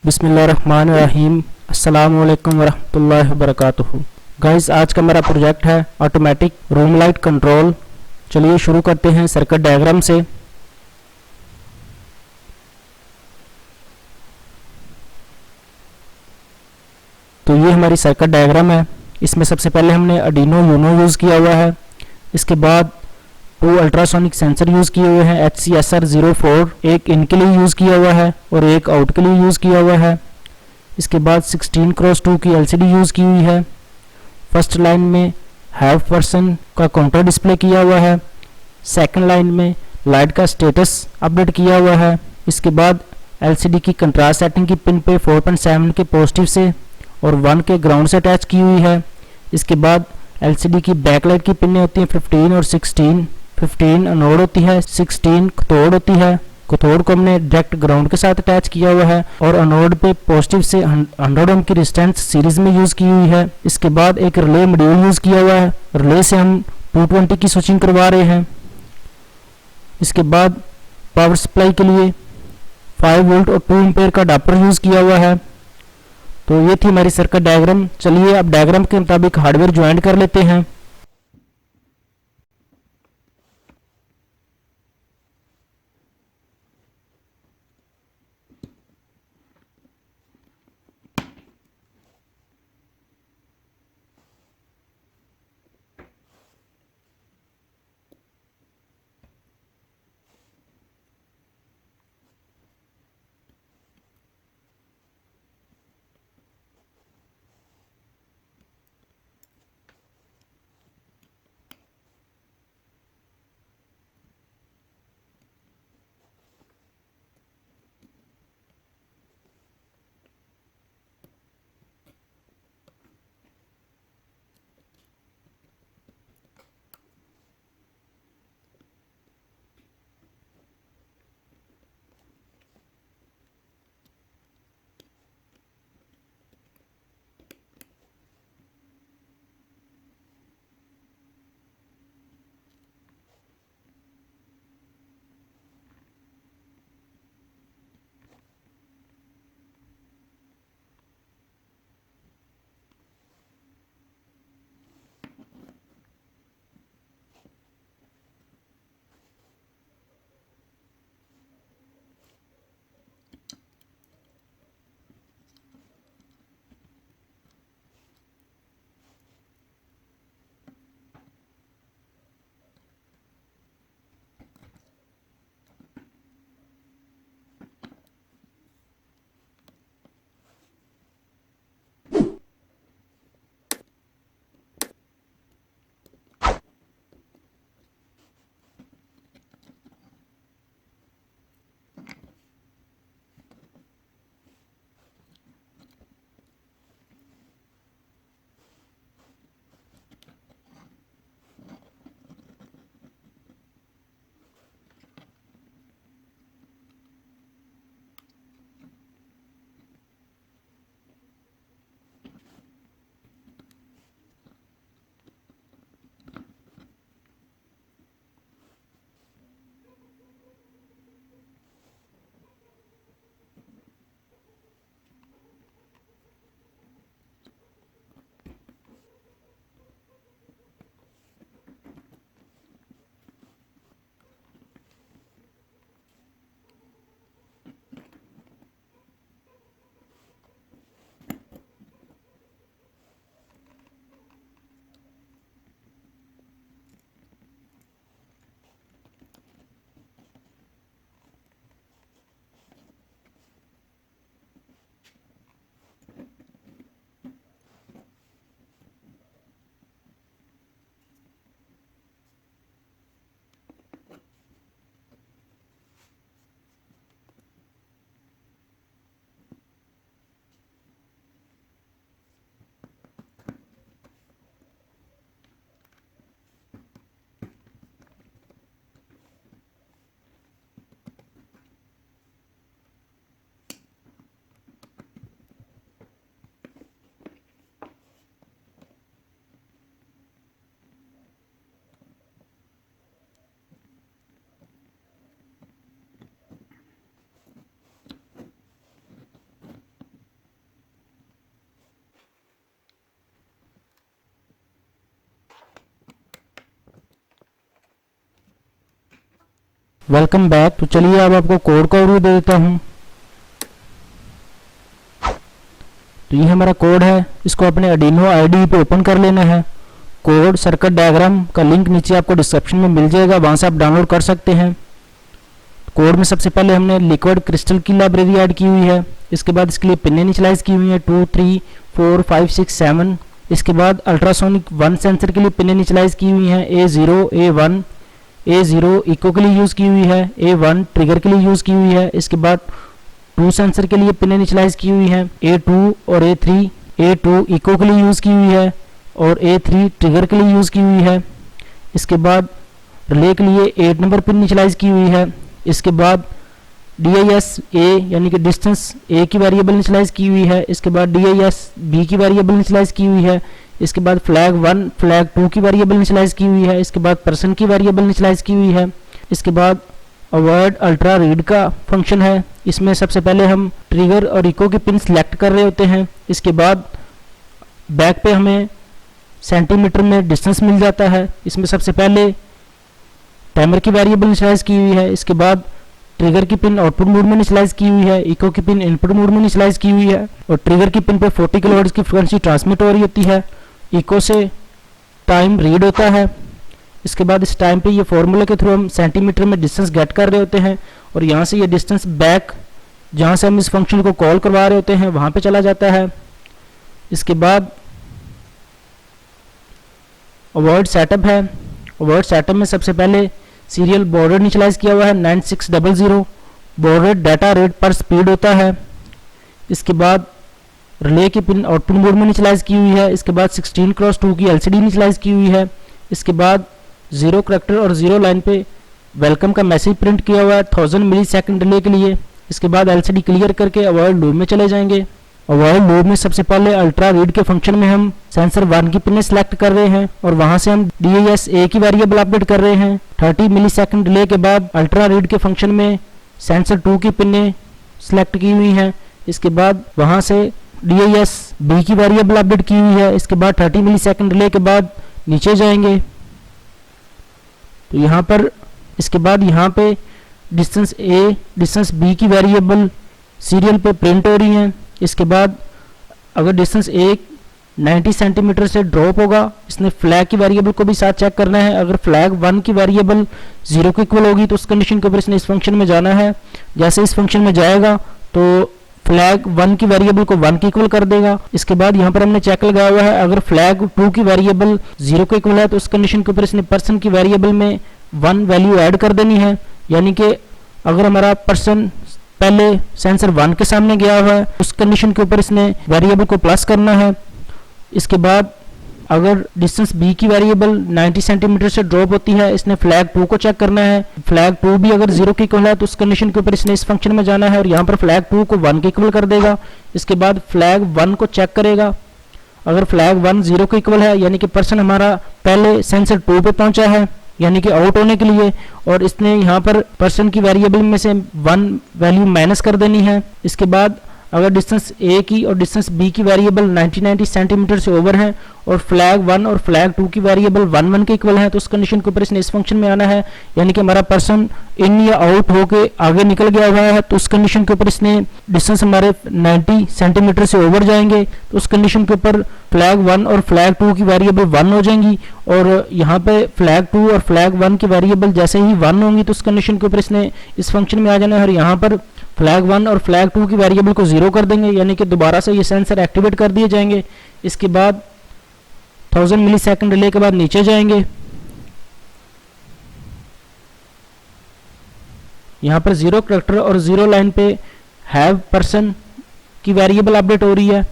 बिस्मिल्लाहिर्रहमानिर्रहीम। अस्सलाम वालेकुम वरहमतुल्लाहि वबरकातुहू। गाइस, आज का मेरा प्रोजेक्ट है ऑटोमेटिक रूम लाइट कंट्रोल। चलिए शुरू करते हैं सर्किट डायग्राम से। तो ये हमारी सर्किट डायग्राम है। इसमें सबसे पहले हमने आर्डिनो यूनो यूज़ किया हुआ है। इसके बाद 2 अल्ट्रासोनिक सेंसर यूज़ किए हुए हैं HCSR04, एक इन के लिए यूज़ किया हुआ है और एक आउट के लिए यूज़ किया हुआ है। इसके बाद 16x2 की LCD यूज़ की हुई है। फर्स्ट लाइन में हाफ पर्सन का काउंटर डिस्प्ले किया हुआ है। सेकंड लाइन में लाइट का स्टेटस अपडेट किया हुआ है। इसके बाद LCD की कंट्रास्ट सेटिंग की पिन पे 4.7 के पॉजिटिव से और 1 के ग्राउंड से अटैच की हुई है। इसके बाद LCD की बैकलाइट की पिनें होती हैं 15 और 16। 15 अनोड होती है, 16 कैथोड होती है। कैथोड को हमने डायरेक्ट ग्राउंड के साथ अटैच किया हुआ है और अनोड पे पॉजिटिव से 100 ओम की रेजिस्टेंस सीरीज में यूज़ की हुई है। इसके बाद एक रिले मॉड्यूल यूज़ किया हुआ है। रिले से हम 220 की स्विचिंग करवा रहे हैं। इसके बाद पावर सप्लाई के लिए 5 वोल्ट और 2 एम्पेयर का अडाप्टर यूज़ किया हुआ है। तो ये थी हमारी सर्किट डायग्राम। चलिए अब डायग्राम के मुताबिक हार्डवेयर ज्वाइन कर लेते हैं। Welcome back. तो चलिए अब आपको कोड का ओवरव्यू दे देता हूँ। तो ये हमारा कोड है, इसको अपने Arduino IDE पे ओपन कर लेना है। कोड सर्किट डायग्राम का लिंक नीचे आपको डिस्क्रिप्शन में मिल जाएगा, वहाँ से आप डाउनलोड कर सकते हैं। कोड में सबसे पहले हमने लिक्विड क्रिस्टल की लाइब्रेरी ऐड की हुई है। इसके बाद इसके लिए पिन इनिशियलाइज की हुई है 2, 3, 4, 5, 6, 7। इसके बाद अल्ट्रासोनिक 1 सेंसर के लिए पिन इनिशियलाइज की हुई है A0, A1, A0 इको के लिए यूज़ की हुई है, A1 ट्रिगर के लिए यूज़ की हुई है। इसके बाद 2 सेंसर के लिए पिन इनिशियलाइज की हुई है A2 और A3, A2 इको के लिए यूज़ की हुई है और A3 ट्रिगर के लिए यूज़ की हुई है। इसके बाद रिले के लिए 8 नंबर पिन इनिशियलाइज की हुई है। इसके बाद DIS A यानी कि डिस्टेंस A की वेरिएबल इनिशियलाइज की हुई है। इसके बाद DIS B की वेरिएबल इनिशियलाइज की हुई है। इसके बाद फ्लैग 1 फ्लैग 2 की वेरिएबल इनिशियलाइज की हुई है। इसके बाद पर्सन की वेरिएबल इनिशियलाइज की हुई है। इसके बाद अवॉइड अल्ट्रा रीड का फंक्शन है। इसमें सबसे पहले हम ट्रिगर और इको के पिन सिलेक्ट कर रहे होते हैं। इसके बाद बैक पे हमें सेंटीमीटर में डिस्टेंस मिल जाता है। इसमें सबसे पहले टाइमर की वेरिएबल इनिशियलाइज की हुई है। इसके बाद ट्रिगर की पिन आउटपुट मोड में इनिशियलाइज की हुई है, इको की पिन इनपुट मोड में इनिशियलाइज की हुई है और ट्रिगर की पिन पे 40 किलोहर्ट्ज की फ्रीक्वेंसी ट्रांसमिट हो रही होती है। इको से टाइम रीड होता है। इसके बाद इस टाइम पे ये फॉर्मूला के थ्रू हम सेंटीमीटर में डिस्टेंस गेट कर रहे होते हैं और यहाँ से ये डिस्टेंस बैक जहाँ से हम इस फंक्शन को कॉल करवा रहे होते हैं वहाँ पे चला जाता है। इसके बाद अवॉइड सेटअप है। अवॉइड सेटअप में सबसे पहले सीरियल बॉर्डर इनिशियलाइज किया हुआ है 9600। बॉर्डर डाटा रेट पर स्पीड होता है। इसके बाद रिले की पिन आउटपुट मोड में इनिशियलाइज की हुई है। इसके बाद 16x2 की LCD इनिशियलाइज की हुई है। इसके बाद 0 करैक्टर और 0 लाइन पे वेलकम का मैसेज प्रिंट किया हुआ है 1000 मिलीसेकंड डिले के लिए। इसके बाद LCD क्लियर करके अवॉइड लूप में चले जाएंगे। अवॉइड लूप में सबसे पहले अल्ट्रा रीड के फंक्शन में हम सेंसर 1 की पिन सेलेक्ट कर रहे हैं और वहां से हम DIS A की वेरिएबल अपडेट कर रहे हैं। 30 मिलीसेकंड डिले के बाद अल्ट्रा रीड के फंक्शन में सेंसर 2 की पिन सेलेक्ट की हुई हैं। इसके बाद वहां से DIS B की वेरिएबल अपडेट की हुई है। इसके बाद 30 मिलीसेकंड डिले के बाद नीचे जाएंगे तो यहाँ पर इसके बाद यहाँ पे डिस्टेंस A डिस्टेंस B की वेरिएबल सीरियल पे प्रिंट हो रही हैं। इसके बाद अगर डिस्टेंस A 90 सेंटीमीटर से ड्रॉप होगा, इसने फ्लैग की वेरिएबल को भी साथ चेक करना है। अगर फ्लैग 1 की वेरिएबल 0 के इक्वल होगी तो उस कंडीशन के ऊपर इसने इस फंक्शन में जाना है। जैसे इस फंक्शन में जाएगा तो फ्लैग 1 की वेरिएबल को 1 के इक्वल कर देगा। इसके बाद यहाँ पर हमने चेक लगाया हुआ है, अगर फ्लैग 2 की वेरिएबल 0 के इक्वल है तो उस कंडीशन के ऊपर इसने पर्सन की वेरिएबल में 1 वैल्यू ऐड कर देनी है। यानी कि अगर हमारा पर्सन पहले सेंसर 1 के सामने गया हुआ है उस कंडीशन के ऊपर इसने वेरिएबल को प्लस करना है। इसके बाद अगर डिस्टेंस B की वेरिएबल 90 सेंटीमीटर से ड्रॉप होती है, इसने फ्लैग 2 को चेक करना है। फ्लैग 2 भी अगर 0 के इक्वल है तो उस कंडीशन के ऊपर इसने इस फंक्शन में जाना है और यहाँ पर फ्लैग 2 को 1 के इक्वल कर देगा। इसके बाद फ्लैग 1 को चेक करेगा। अगर फ्लैग 1 0 के इक्वल है यानी कि पर्सन हमारा पहले सेंसर 2 पे पहुंचा है यानी कि आउट होने के लिए, और इसने यहाँ पर पर्सन की वेरिएबल में से 1 वैल्यू माइनस कर देनी है। इसके बाद अगर डिस्टेंस A की और डिस्टेंस B की वेरिएबल 90 सेंटीमीटर से ओवर है और फ्लैग 1 और फ्लैग 2 की वेरिएबल 1 के इक्वल है तो उस कंडीशन के ऊपर इसने इस फंक्शन में आना है। यानी कि हमारा पर्सन इन या आउट होके आगे निकल गया हुआ है तो उस कंडीशन के ऊपर इसने डिस्टेंस हमारे 90 सेंटीमीटर से ओवर जाएंगे तो उस कंडीशन के ऊपर फ्लैग 1 और फ्लैग 2 की वेरिएबल 1 हो जाएंगी और यहाँ पे फ्लैग 2 और फ्लैग 1 की वेरिएबल जैसे ही 1 होंगी तो उस कंडीशन के ऊपर इसने इस फंक्शन में आ जाना है और यहाँ पर फ्लैग 1 और फ्लैग 2 की वेरिएबल को 0 कर देंगे यानी कि दोबारा से ये सेंसर एक्टिवेट कर दिए जाएंगे। इसके बाद 1000 मिलीसेकंड डिले के बाद नीचे जाएंगे। यहाँ पर 0 करैक्टर और 0 लाइन पे हैव पर्सन की वेरिएबल अपडेट हो रही है।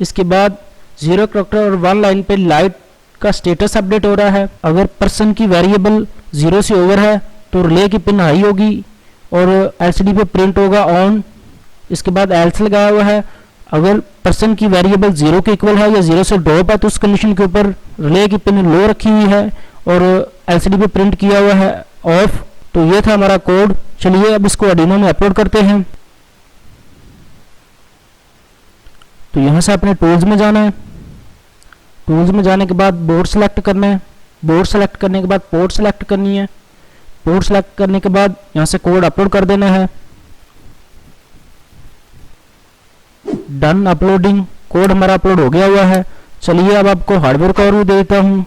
इसके बाद 0 करैक्टर और 1 लाइन पे लाइट का स्टेटस अपडेट हो रहा है। अगर पर्सन की वेरिएबल 0 से ओवर है तो रिले की पिन हाई होगी और LCD पे प्रिंट होगा ऑन। इसके बाद एल्स लगाया हुआ है, अगर पर्सन की वेरिएबल 0 के इक्वल है या 0 से ड्रॉप है तो उस कंडीशन के ऊपर रिले की पिन लो रखी हुई है और LCD पे प्रिंट किया हुआ है ऑफ। तो ये था हमारा कोड। चलिए अब इसको Arduino में अपलोड करते हैं। तो यहाँ से अपने टूल्स में जाना है। टूल्स में जाने के बाद बोर्ड सेलेक्ट करना है। बोर्ड सेलेक्ट करने के बाद पोर्ट सेलेक्ट करनी है। पोर्ट सेलेक्ट करने के बाद यहाँ से कोड अपलोड कर देना है। डन अपलोडिंग, कोड हमारा अपलोड हो गया हुआ है। चलिए अब आपको हार्डवेयर का ओवरव्यू दे देता हूँ।